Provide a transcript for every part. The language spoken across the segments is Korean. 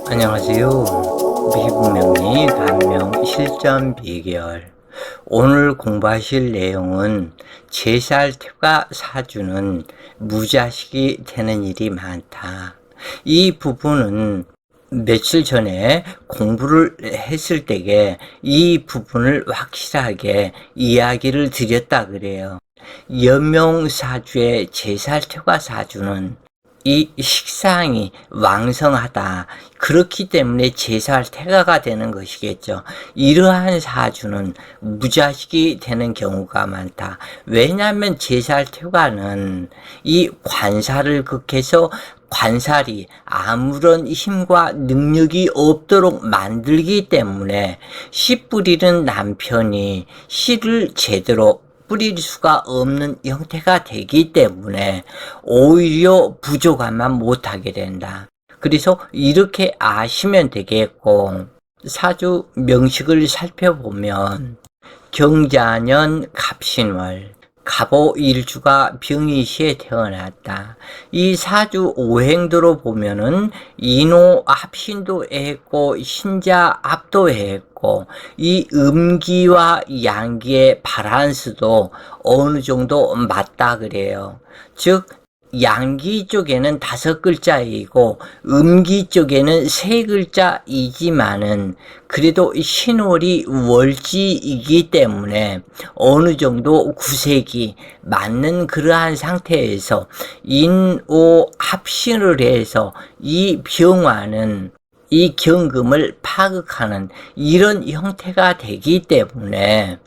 안녕하세요. 미분명리 간명 실전 비결. 오늘 공부하실 내용은 3살 태가 사주는 무자식이 되는 일이 많다. 이 부분은 며칠 전에 공부를 했을 때에 이 부분을 확실하게 이야기를 드렸다 그래요. 연명사주의 제살태가 사주는 이 식상이 왕성하다. 그렇기 때문에 제살 태가가 되는 것이겠죠. 이러한 사주는 무자식이 되는 경우가 많다. 왜냐하면 제살 태가는 이 관살을 극해서 관살이 아무런 힘과 능력이 없도록 만들기 때문에 씨 뿌리는 남편이 씨를 제대로 뿌릴 수가 없는 형태가 되기 때문에 오히려 부족함만 못하게 된다. 그래서 이렇게 아시면 되겠고, 사주 명식을 살펴보면 경자년 갑신월, 갑오일주가 병이시에 태어났다. 이 사주 오행도로 보면은 인호 합신도 했고 신자 합도 했고 이 음기와 양기의 바란스도 어느 정도 맞다 그래요. 즉 양기 쪽에는 5글자이고 음기 쪽에는 3글자이지만은 그래도 신월이 월지이기 때문에 어느 정도 구색이 맞는 그러한 상태에서 인오 합신을 해서 이 병화는 이 경금을 파극하는 이런 형태가 되기 때문에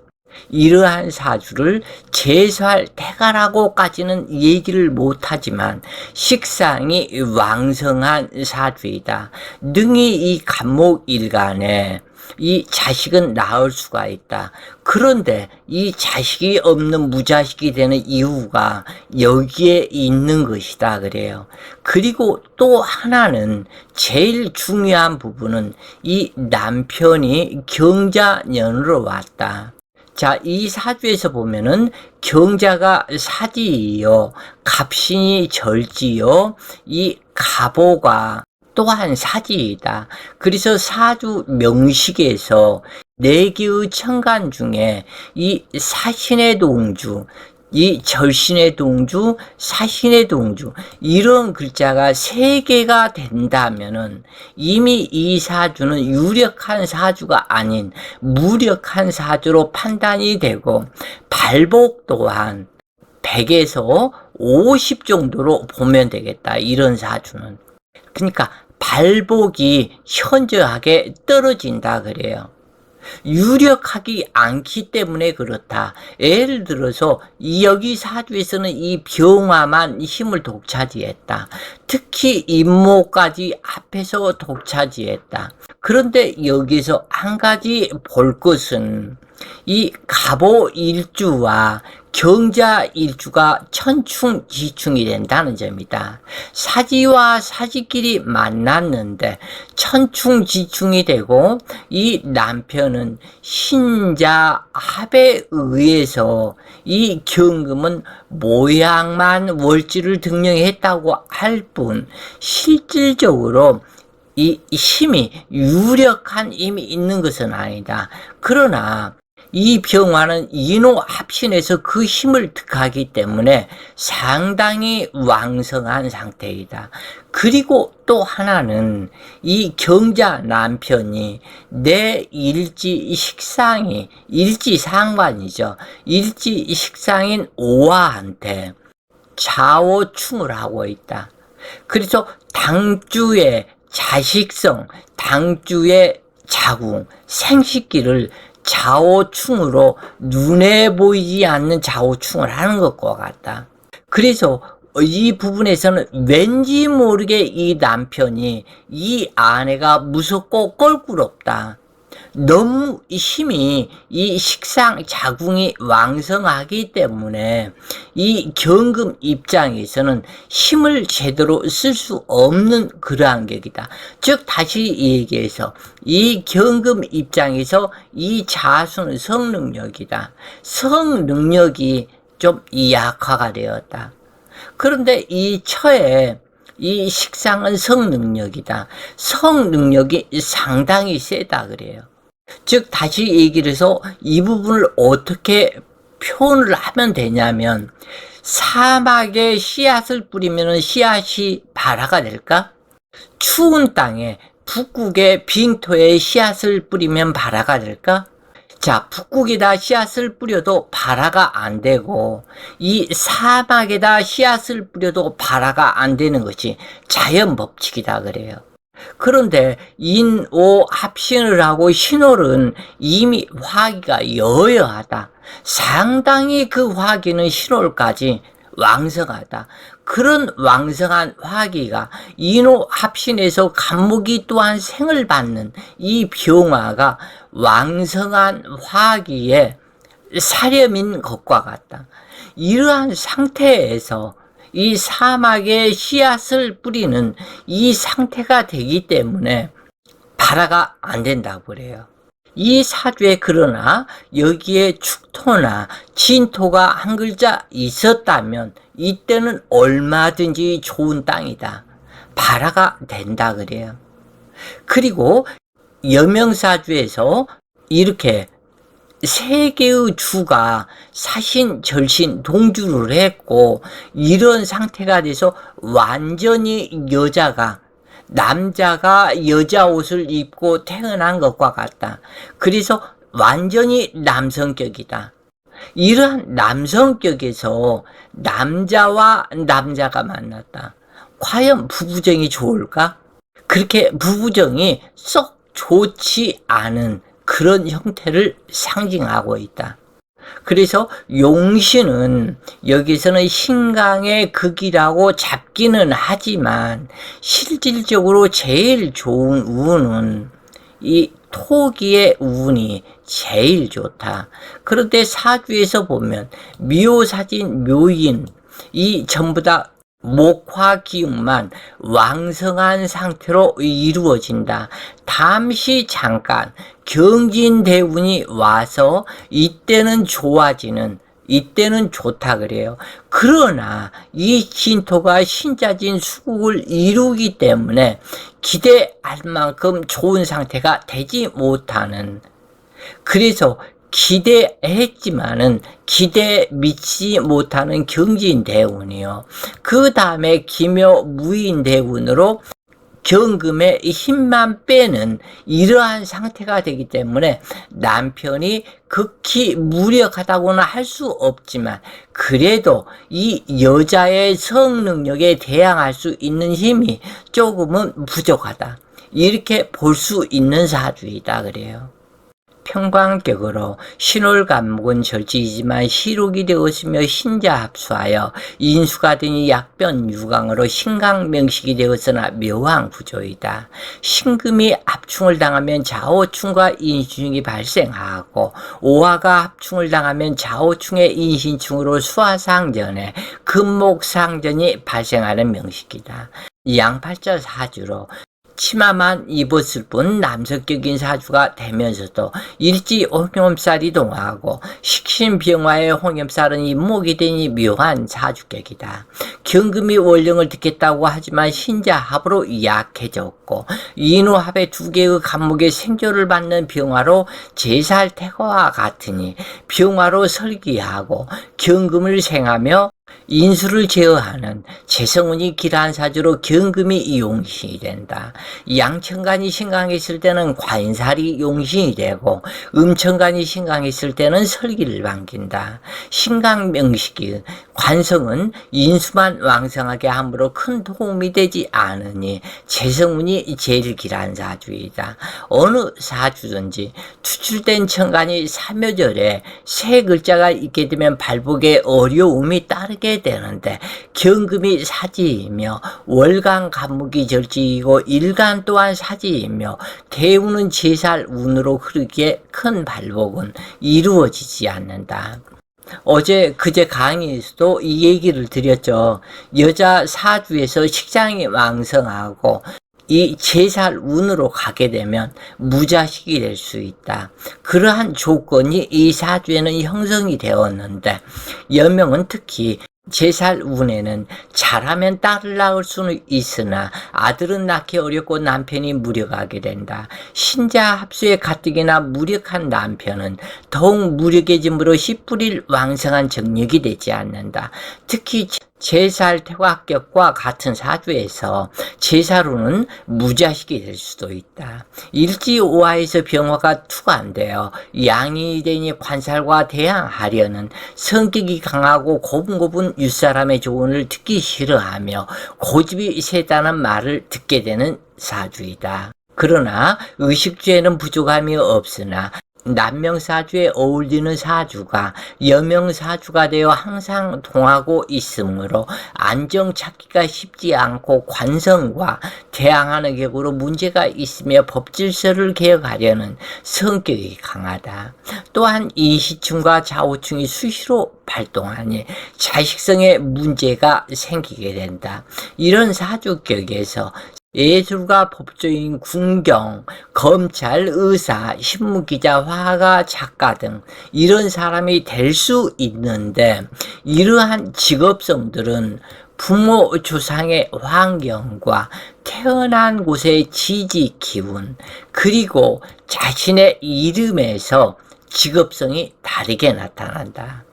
이러한 사주를 제살태가라고까지는 얘기를 못하지만 식상이 왕성한 사주이다. 능히 이 간목일간에 이 자식은 낳을 수가 있다. 그런데 이 자식이 없는 무자식이 되는 이유가 여기에 있는 것이다 그래요. 그리고 또 하나는 제일 중요한 부분은 이 남편이 경자년으로 왔다. 자, 이 사주에서 보면은 경자가 사지이요, 갑신이 절지요, 이 갑오가 또한 사지이다. 그래서 사주 명식에서 4개의 천간 중에 이 사신의 동주, 이 절신의 동주, 사신의 동주 이런 글자가 3개가 된다면은 이미 이 사주는 유력한 사주가 아닌 무력한 사주로 판단이 되고 발복 또한 100에서 50 정도로 보면 되겠다. 이런 사주는. 그러니까 발복이 현저하게 떨어진다 그래요. 유력하지 않기 때문에 그렇다. 예를 들어서 여기 사주에서는 이 병화만 힘을 독차지했다. 특히 임모까지 앞에서 독차지했다. 그런데 여기서 한 가지 볼 것은 이 갑오일주와 경자일주가 천충지충이 된다는 점이다. 사지와 사지끼리 만났는데 천충지충이 되고 이 남편은 신자 합에 의해서 이 경금은 모양만 월지를 등령했다고 할 뿐 실질적으로 이 힘이 유력한 힘이 있는 것은 아니다. 그러나 이 병화는 인호 합신에서 그 힘을 득하기 때문에 상당히 왕성한 상태이다. 그리고 또 하나는 이 경자 남편이 내 일지 식상이 일지상관이죠. 일지 식상인 오화한테 좌오충을 하고 있다. 그래서 당주의 자식성, 당주의 자궁, 생식기를 좌오충으로 눈에 보이지 않는 좌오충을 하는 것과 같다. 그래서 이 부분에서는 왠지 모르게 이 남편이 이 아내가 무섭고 껄끄럽다. 너무 힘이 이 식상 자궁이 왕성하기 때문에 이 경금 입장에서는 힘을 제대로 쓸 수 없는 그러한 격이다. 즉 다시 얘기해서 이 경금 입장에서 이 자수는 성능력이다. 성능력이 좀 약화가 되었다. 그런데 이 처에 이 식상은 성능력이다. 성능력이 상당히 세다 그래요. 즉 다시 얘기를 해서 이 부분을 어떻게 표현을 하면 되냐면, 사막에 씨앗을 뿌리면 씨앗이 발화가 될까? 추운 땅에, 북극의 빙토에 씨앗을 뿌리면 발화가 될까? 자, 북극에다 씨앗을 뿌려도 발화가 안 되고, 이 사막에다 씨앗을 뿌려도 발화가 안 되는 것이 자연 법칙이다 그래요. 그런데 인오 합신을 하고 신홀은 이미 화기가 여여하다. 상당히 그 화기는 신홀까지 왕성하다. 그런 왕성한 화기가 인호 합신에서 간목이 또한 생을 받는 이 병화가 왕성한 화기에 사렴인 것과 같다. 이러한 상태에서 이 사막에 씨앗을 뿌리는 이 상태가 되기 때문에 발화가 안 된다고 그래요. 이 사주에 그러나 여기에 축토나 진토가 한 글자 있었다면 이때는 얼마든지 좋은 땅이다. 발화가 된다 그래요. 그리고 여명사주에서 이렇게 세 개의 주가 사신, 절신, 동주를 했고, 이런 상태가 돼서 완전히 남자가 여자 옷을 입고 태어난 것과 같다. 그래서 완전히 남성격이다. 이러한 남성격에서 남자와 남자가 만났다. 과연 부부정이 좋을까? 그렇게 부부정이 썩 좋지 않은 그런 형태를 상징하고 있다. 그래서 용신은 여기서는 신강의 극이라고 잡기는 하지만 실질적으로 제일 좋은 운은 이 토기의 운이 제일 좋다. 그런데 사주에서 보면 묘사진, 묘인 이 전부 다 목화기운만 왕성한 상태로 이루어진다. 잠시 잠깐 경진대운이 와서 이때는 좋아지는, 이때는 좋다 그래요. 그러나 이 진토가 신자진 수국을 이루기 때문에 기대할 만큼 좋은 상태가 되지 못하는, 그래서 기대했지만은 기대에 미치지 못하는 경진대운이요. 그 다음에 기묘 무인대운으로 경금의 힘만 빼는 이러한 상태가 되기 때문에 남편이 극히 무력하다고는 할 수 없지만 그래도 이 여자의 성능력에 대항할 수 있는 힘이 조금은 부족하다. 이렇게 볼 수 있는 사주이다 그래요. 평광격으로 신홀간목은 절지이지만 시록이 되었으며 신자 합수하여 인수가 되니 약변 유강으로 신강명식이 되었으나 묘한 구조이다. 신금이 합충을 당하면 자오충과 인신충이 발생하고 오화가 합충을 당하면 자오충의 인신충으로 수화상전에 금목상전이 발생하는 명식이다. 양팔자 사주로 치마만 입었을 뿐 남성격인 사주가 되면서도 일지 홍염살이 동하고 식신병화의 홍염살은 임목이 되니 묘한 사주격이다. 경금이 원령을 듣겠다고 하지만 신자합으로 약해졌고 인후합의 두 개의 간목의 생조를 받는 병화로 제살태거와 같으니 병화로 설기하고 경금을 생하며 인수를 제어하는 재성운이 길한 사주로 경금이 용신이 된다. 양천간이 신강했을 때는 관살이 용신이 되고 음천간이 신강했을 때는 설기를 반긴다. 신강명식이 관성은 인수만 왕성하게 함으로 큰 도움이 되지 않으니 재성운이 제일 길한 사주이다. 어느 사주든지 추출된 천간이 삼여절에 세 글자가 있게 되면 발복에 어려움이 따르게 되는데 경금이 사지이며 월간 간목이 절지이고 일간 또한 사지이며 대운은 제살 운으로 흐르기에 큰 발복은 이루어지지 않는다. 어제 그제 강의에서도 이 얘기를 드렸죠. 여자 사주에서 식장이 왕성하고 이 제살 운으로 가게 되면 무자식이 될 수 있다. 그러한 조건이 이 사주에는 형성이 되었는데 여명은 특히 제살 운에는 잘하면 딸을 낳을 수는 있으나 아들은 낳기 어렵고 남편이 무력하게 된다. 신자 합수에 가뜩이나 무력한 남편은 더욱 무력해짐으로 씨 뿌릴 왕성한 정력이 되지 않는다. 특히 제살 태화격과 같은 사주에서 제살운은 무자식이 될 수도 있다. 일지오화에서 병화가 투관되어 양이되니 관살과 대항하려는 성격이 강하고 고분고분 윗사람의 조언을 듣기 싫어하며 고집이 세다는 말을 듣게 되는 사주이다. 그러나 의식주에는 부족함이 없으나 남명사주에 어울리는 사주가 여명사주가 되어 항상 동하고 있으므로 안정 찾기가 쉽지 않고 관성과 대항하는 격으로 문제가 있으며 법질서를 개혁하려는 성격이 강하다. 또한 이시충과 좌우충이 수시로 발동하니 자식성에 문제가 생기게 된다. 이런 사주격에서 예술가, 법조인, 군경, 검찰, 의사, 신문기자, 화가, 작가 등 이런 사람이 될 수 있는데 이러한 직업성들은 부모 조상의 환경과 태어난 곳의 지지 기운 그리고 자신의 이름에서 직업성이 다르게 나타난다.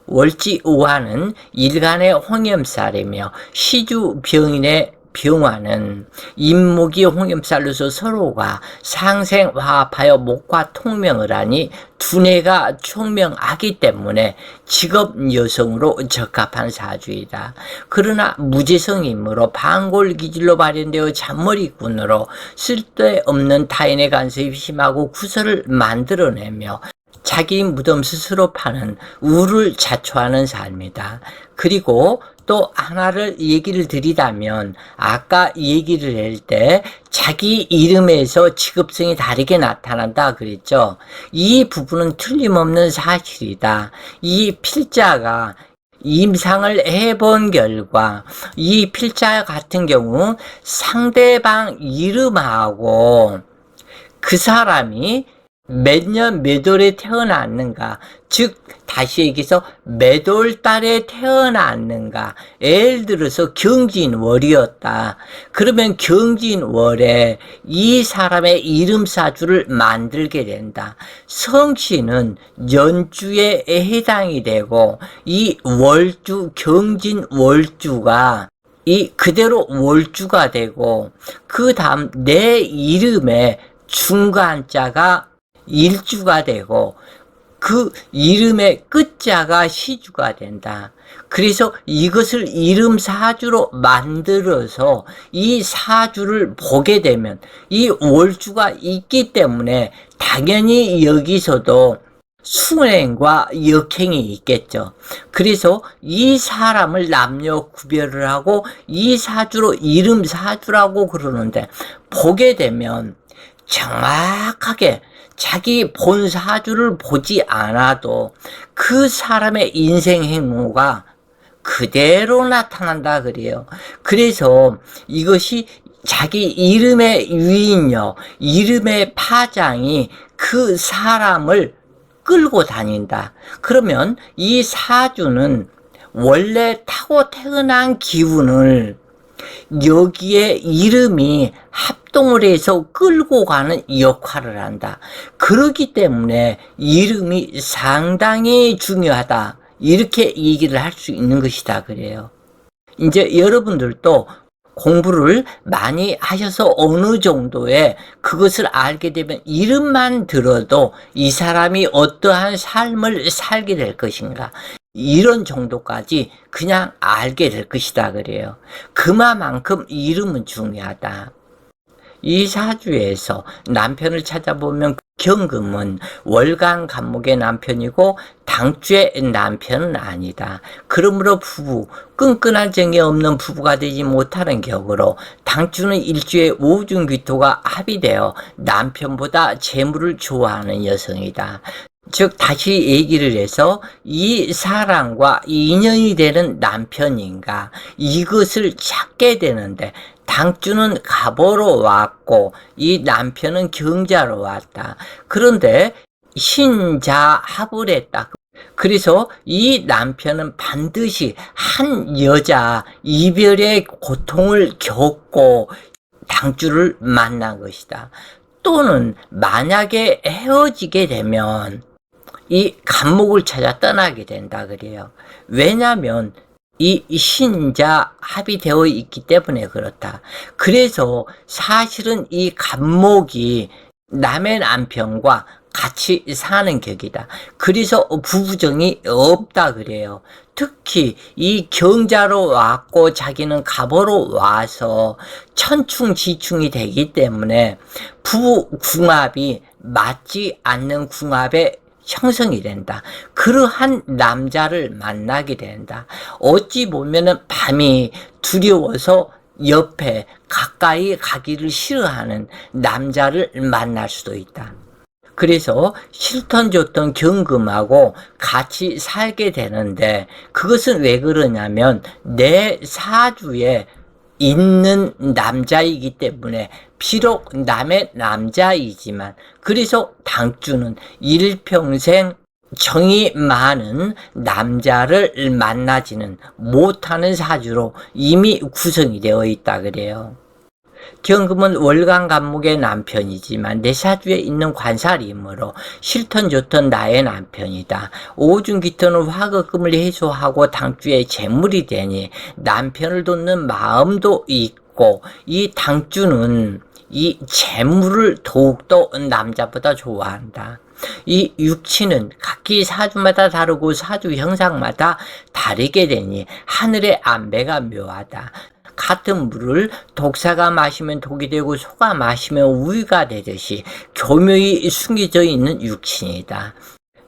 월지우화는 일간의 홍염살이며 시주병인의 병화는 임목이 홍염살로서 서로가 상생화합하여 목과 통명을 하니 두뇌가 총명하기 때문에 직업 여성으로 적합한 사주이다. 그러나 무재성이므로 방골기질로 발현되어 잔머리꾼으로 쓸데없는 타인의 간섭이 심하고 구설을 만들어내며 자기 무덤 스스로 파는 우를 자초하는 삶이다. 그리고 또 하나를 얘기를 드리자면 아까 얘기를 할 때 자기 이름에서 직업성이 다르게 나타난다 그랬죠. 이 부분은 틀림없는 사실이다. 이 필자가 임상을 해본 결과 이 필자 같은 경우 상대방 이름하고 그 사람이 몇 년 몇 월에 태어났는가, 즉 다시 얘기해서 몇 월 달에 태어났는가. 예를 들어서 경진월이었다. 그러면 경진월에 이 사람의 이름 사주를 만들게 된다. 성씨는 연주에 해당이 되고 이 월주 경진월주가 이 그대로 월주가 되고 그 다음 내 이름의 중간자가 일주가 되고 그 이름의 끝자가 시주가 된다. 그래서 이것을 이름 사주로 만들어서 이 사주를 보게 되면 이 월주가 있기 때문에 당연히 여기서도 순행과 역행이 있겠죠. 그래서 이 사람을 남녀 구별을 하고 이 사주로 이름 사주라고 그러는데 보게 되면 정확하게 자기 본 사주를 보지 않아도 그 사람의 인생 행보가 그대로 나타난다 그래요. 그래서 이것이 자기 이름의 유인력, 이름의 파장이 그 사람을 끌고 다닌다. 그러면 이 사주는 원래 타고 태어난 기운을 여기에 이름이 합동을 해서 끌고 가는 역할을 한다. 그렇기 때문에 이름이 상당히 중요하다. 이렇게 얘기를 할 수 있는 것이다 그래요. 이제 여러분들도 공부를 많이 하셔서 어느 정도의 그것을 알게 되면 이름만 들어도 이 사람이 어떠한 삶을 살게 될 것인가, 이런 정도까지 그냥 알게 될 것이다 그래요. 그만큼 이름은 중요하다. 이 사주에서 남편을 찾아보면 경금은 월간 간목의 남편이고 당주의 남편은 아니다. 그러므로 부부, 끈끈한 정이 없는 부부가 되지 못하는 격으로 당주는 일주의 오중귀토가 합의되어 남편보다 재물을 좋아하는 여성이다. 즉 다시 얘기를 해서 이 사람과 인연이 되는 남편인가, 이것을 찾게 되는데 당주는 갑오로 왔고 이 남편은 경자로 왔다. 그런데 신자합을 했다. 그래서 이 남편은 반드시 한 여자 이별의 고통을 겪고 당주를 만난 것이다. 또는 만약에 헤어지게 되면 이 감목을 찾아 떠나게 된다 그래요. 왜냐하면 이 신자 합의되어 있기 때문에 그렇다. 그래서 사실은 이 감목이 남의 남편과 같이 사는 격이다. 그래서 부부정이 없다 그래요. 특히 이 경자로 왔고 자기는 갑으로 와서 천충지충이 되기 때문에 부부 궁합이 맞지 않는 궁합에 형성이 된다. 그러한 남자를 만나게 된다. 어찌 보면은 밤이 두려워서 옆에 가까이 가기를 싫어하는 남자를 만날 수도 있다. 그래서 싫던 좋던 경금하고 같이 살게 되는데 그것은 왜 그러냐면 내 사주에 있는 남자이기 때문에 비록 남의 남자이지만 그래서 당주는 일평생 정이 많은 남자를 만나지는 못하는 사주로 이미 구성이 되어 있다 그래요. 경금은 월간 간목의 남편이지만 내 사주에 있는 관살이므로 싫던 좋던 나의 남편이다. 오중기토는 화급금을 해소하고 당주에 재물이 되니 남편을 돕는 마음도 있고 이 당주는 이 재물을 더욱더 남자보다 좋아한다. 이 육친은 각기 사주마다 다르고 사주 형상마다 다르게 되니 하늘의 안배가 묘하다. 같은 물을 독사가 마시면 독이 되고 소가 마시면 우유가 되듯이 교묘히 숨겨져 있는 육친이다.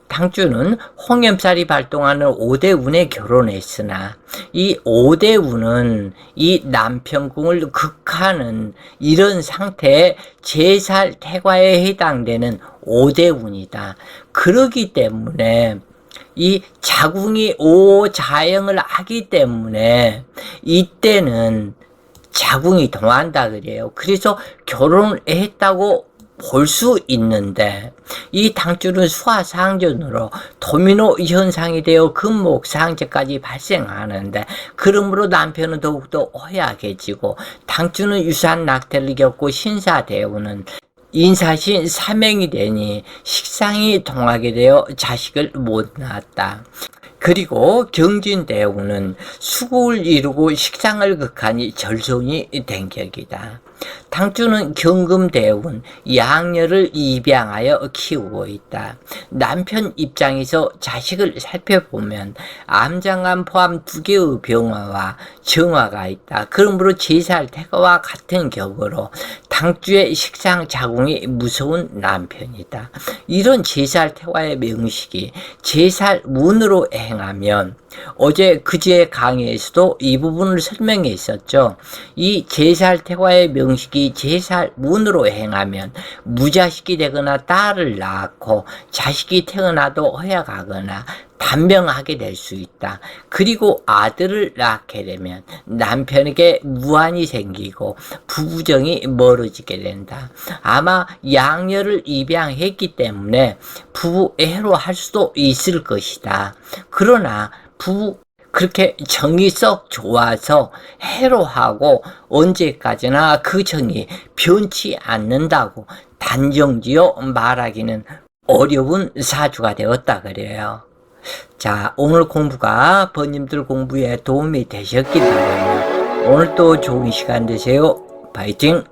당주는 홍염살이 발동하는 오대운에 결혼했으나 이 오대운은 이 남편궁을 극하는 이런 상태의 제살 태과에 해당되는 오대운이다. 그러기 때문에 이 자궁이 오자형을 하기 때문에 이때는 자궁이 동한다 그래요. 그래서 결혼을 했다고 볼 수 있는데 이 당주는 수화상전으로 도미노 현상이 되어 금목상제까지 발생하는데 그러므로 남편은 더욱더 허약해지고 당주는 유산 낙태를 겪고 신사대우는 인사신 사명이 되니 식상이 동하게 되어 자식을 못 낳았다. 그리고 경진대우는 수국을 이루고 식상을 극하니 절손이 된 격이다. 당주는 경금대운 양녀를 입양하여 키우고 있다. 남편 입장에서 자식을 살펴보면 암장암 포함 2개의 병화와 정화가 있다. 그러므로 제살 태가와 같은 격으로 당주의 식상 자궁이 무서운 남편이다. 이런 제살 태화의 명식이 제살 문으로 행하면 어제 그제 강의에서도 이 부분을 설명해 있었죠. 이 제살 태화의 명식이 제살 문으로 행하면 무자식이 되거나 딸을 낳고 자식이 태어나도 허약하거나 단명하게 될 수 있다. 그리고 아들을 낳게 되면 남편에게 무한이 생기고 부부정이 멀어지게 된다. 아마 양녀를 입양했기 때문에 부부 애로할 수도 있을 것이다. 그러나 부부 그렇게 정이 썩 좋아서 해로하고 언제까지나 그 정이 변치 않는다고 단정지어 말하기는 어려운 사주가 되었다 그래요. 자, 오늘 공부가 번님들 공부에 도움이 되셨길 바라며 오늘 또 좋은 시간 되세요. 파이팅!